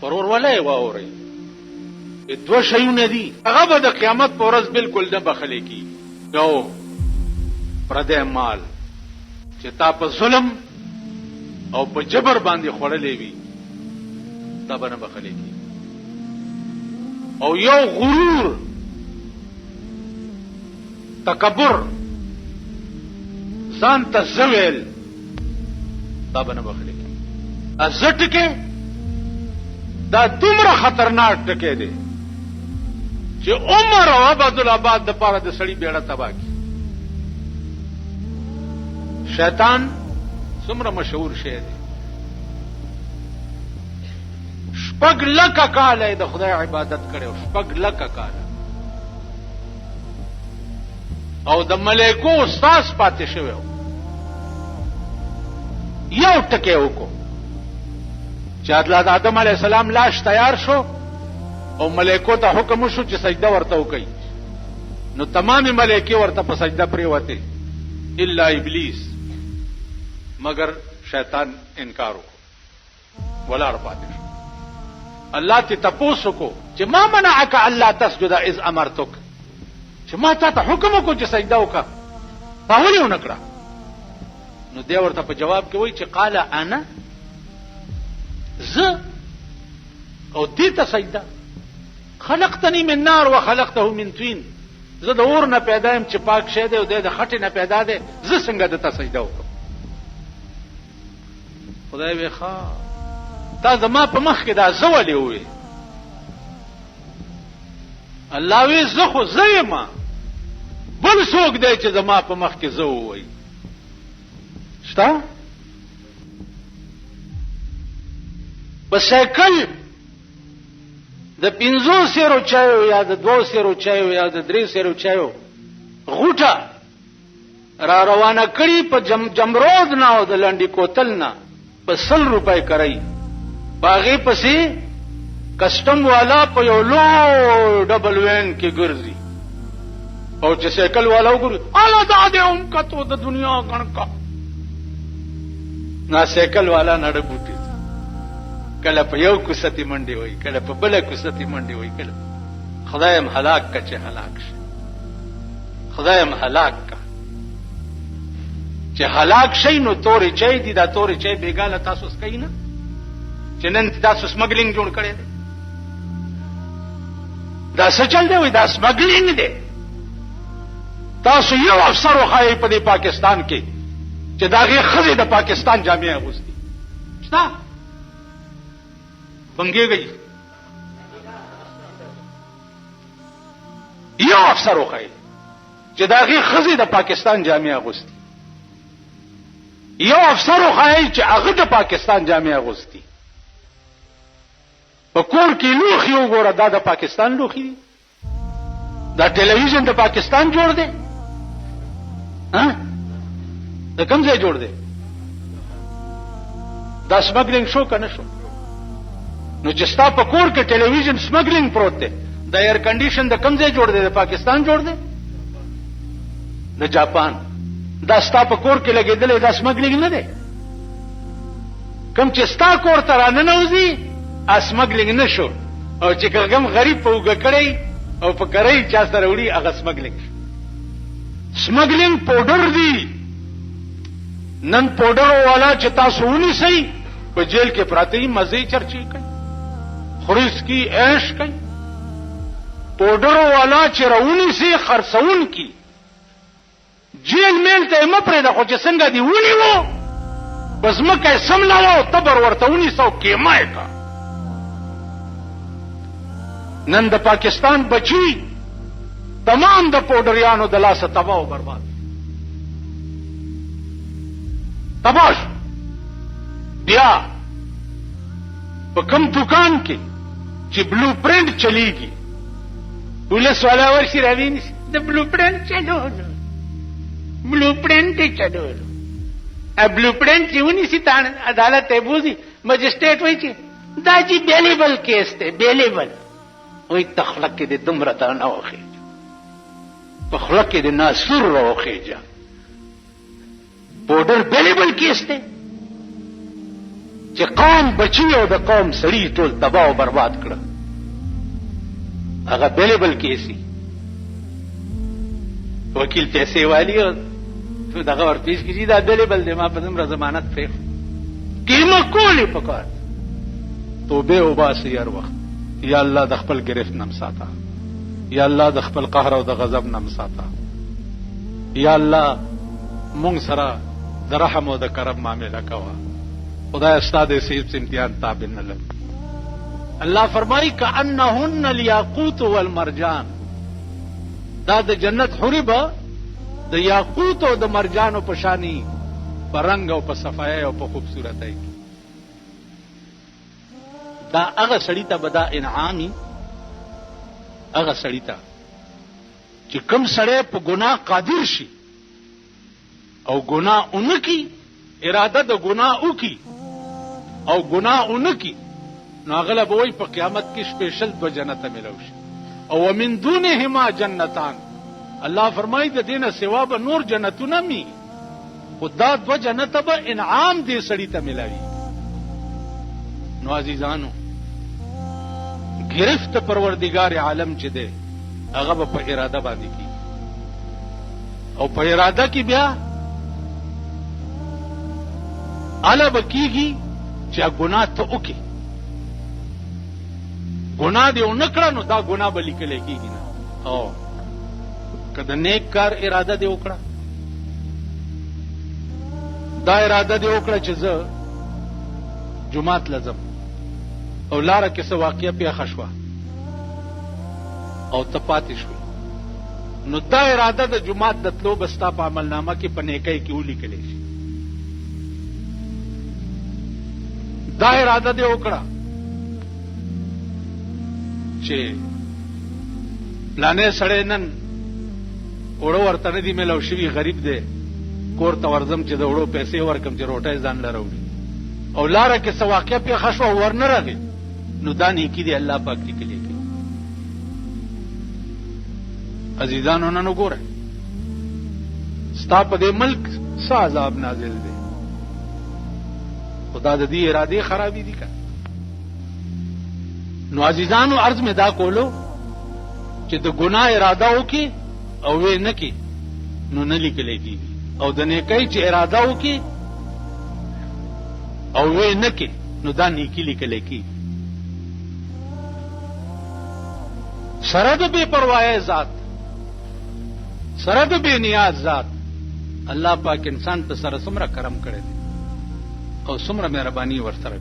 پرور ولا واوري دو شیونه دي هغه به د قیامت پر ورځ بالکل نه بخلي کی یو پردې مال چې تا په ظلم او په جبر باندې خړلې وي تا به نه بخلي کی او یو غرور تکبر ځان ته زویل دا به نه بخلي کی عزت کې دا دومره خطرناک ټکی دی چې عمر او عبدالآباد د پاره د سړی بیړه تباہ کی شیطان څومره مشهور شی دی شپږ لکه کاله د خدای عبادت کړو شپږ لکه کاله او د ملائکو استاد پاتې شوی یو ټکی وکړو چې حضرت آدم علیه السلام لاش تیار شو او ملائکو ته حکم شو چې سجده ورته وکړي نو تمام ملائکه ورته په سجده پریوته الا ابلیس مگر شیطان انکار وکړ ولا پاتې شو الله ته تاسو کو چې ما منعک الا تسجد اذ امرتک چې ما ته حکم وکړ چې سجده وکړه پاولې ونکړه نو دی ورته په جواب کې وایي چې قال انا ز او دې ته سجده خلقتنی من نار وخلقته من طین زه د اور نه پیدا یم چې پاک شه دی او د خټې نه پیدا دی زه څنګه د ته سجده وکړم خدای وی ښا تا زما په مخ کې دا زه ولې وې الله وی زه خو زه یم بل څوک دی چې زما په مخ کې زه ووایي شته په سایکل د 500 سیرو چایو یا د 2 سیرو چایو یا د 3 سیرو چایو غوټه را روانه کړي په جمرود نه او د لنډي کوتل نه په 100 روپۍ کوي باغې پسې کسٹم والا په یو لو ډبل وین کې ګرځي او چې سایکل والا وګوري الا دا دې هم کتو د دنیا غنکا نا سایکل والا نړ بوټي کله په یو کوستی منډي وای کله په بل کوستی منډي وای کله خدایم هلاک کچه هلاک شي خدایم هلاک کا چې هلاک شي نو تورې چي دي دا تورې چي بیګاله تاسو سکای نه چې نن تاسو سمګلینګ جوړ کړی دا څه چل دی وای دا سمګلینګ دی تاسو یو افسر وخایي په دې پاکستان کې چې داغه خزه د پاکستان جامعه اغوستي شته بنګي گئی یو افسر وخایي چې داغه خزه د پاکستان جامعه اغوستي یو افسر وخایي چې هغه د پاکستان جامعه اغوستي په کور کې لوخي وګوره دا د پاکستان لوخي دا ټلویزیون د پاکستان جوړ دی ها د کوم ځای جوړ دی دا سمګلینګ شو کنه شو نو چې ستا په کور کې ټلویزیون سمګلینګ پروت دی د ایر کنډیشن د کوم ځای جوړ دی د پاکستان جوړ دی د جاپان دا ستا په کور کې لګیدل دا سمګلینګ نه دی کوم چې ستا کور ته راننوځي اسمګلینګ نشو او چې کوم غریب په وګ کړی او په کرای چا سره وړي هغه سمګلینګ پاوډر دی نن پاوډر والا چې تاسو ونی سي په جیل کې پراته مزه چرچی کوي خوريس کی عيش کوي پاوډر والا چې راونی سي خرڅون کی جیل میل ته مپرې د خو چې څنګه دی ونی وو بس مکه سم نه وو تبر ورته ونی سو کې مایکا نن د پاکستان بچی تمام د پاوډریانو د لاسه تباہ او برباد تباش بیا په کوم دکان کې چې بلو پرنٹ چلیږي پولیس والا ورشي راویني د بلو پرنٹ چلولو بلو پرنٹ چلولو ا بلو پرنٹ چېونی سي تان عدالت ته بوزي مجسټریټ وایي چې دا جی بیلیبل کیس ته بیلیبل وای تخلق کې د دمره تا نه وخی په خلق کې د ناسور راوخیجا پاوډر بیلیبل کیس ته چې قوم بچي او د قوم سړي ټول تباہ او برباد کړه. هغه بیلیبل کیسی وکیل پیسې والی او دغه ورپیش کیږي دا بیلیبل دی، ما په دومره ضمانت پرېښو. کیمه کولی پکار توبه وباسي هر وخت. یا الله د خپل گرفت نم ساته، یا الله د خپل قهر او د غضب نم ساته، یا الله مونږ سره د رحم او د کرم معامله کوه. خدای استاد سیب سے امتحان تابع نه لګ. الله فرمایي کأنهن الیاقوت والمرجان، دا د جنت حوری به د یاقوت او د مرجانو په شانی په رنگ او په صفای او په خوبصورتۍ کې. دا هغه سړی ته به دا انعامي، هغه سړی ته چې کوم سړی په ګناه قادر شي او ګناه اونکی، اراده د ګناه وکي او ګناه اونکی، نو هغه به وایي په قیامت کې سپیشل دو جنت ملو شي. او ومن دونهما جنتان، الله فرمایي د دینه سوا به نور جنتونه می، خدا دو جنت به انعام دې سړی ته ملاوي. نو عزیزانو گرفت پروردگار عالم چې ده هغه به په اراده باندې کی، او په اراده کې بیا الا بکیږي چې ګناه ته وکي. ګناه دې ونکړه نو دا ګناه به لیکل کېږي نه. او کله نیک کار اراده دې وکړه، دا اراده دې وکړه چې زه جمعات لازم او لاره کې څه واقعه پیښه شوه او ته پاتې شوې، نو دا اراده د جمعات د تلو بستا په عملنامه کې په نیکۍ کې ولیکلی شي. دا اراده دې وکړه چې پلانې سړی نن اوړو ورته نه دي میلاو شوي، غریب دی، کور ته ورځم چې د اوړو پیسې ورکم چې روټۍ ځان له راوړي، او لاره کې څه واقعه پیښه شوه ورنه راغی، نو دا نیکي دی الله پاک لیکلی کی. عزیزانو نن وګورئ ستا په دې ملک څه عذاب نازل دی، خدا د دې ارادې خرابې دي که. نو عزیزانو عرض مې دا کولو چې د ګناه اراده وکړي او وې نه کړي نو نه لیکلی کېږي، او د نیکۍ چې اراده وکړي او وې نه کړي نو دا نیکي لیکلی کېږي. سره د بے پروایه ذات، سره د بے نیاز ذات، الله پاک انسان ته سره څومره کرم کړی دی او څومره مهرباني ورسره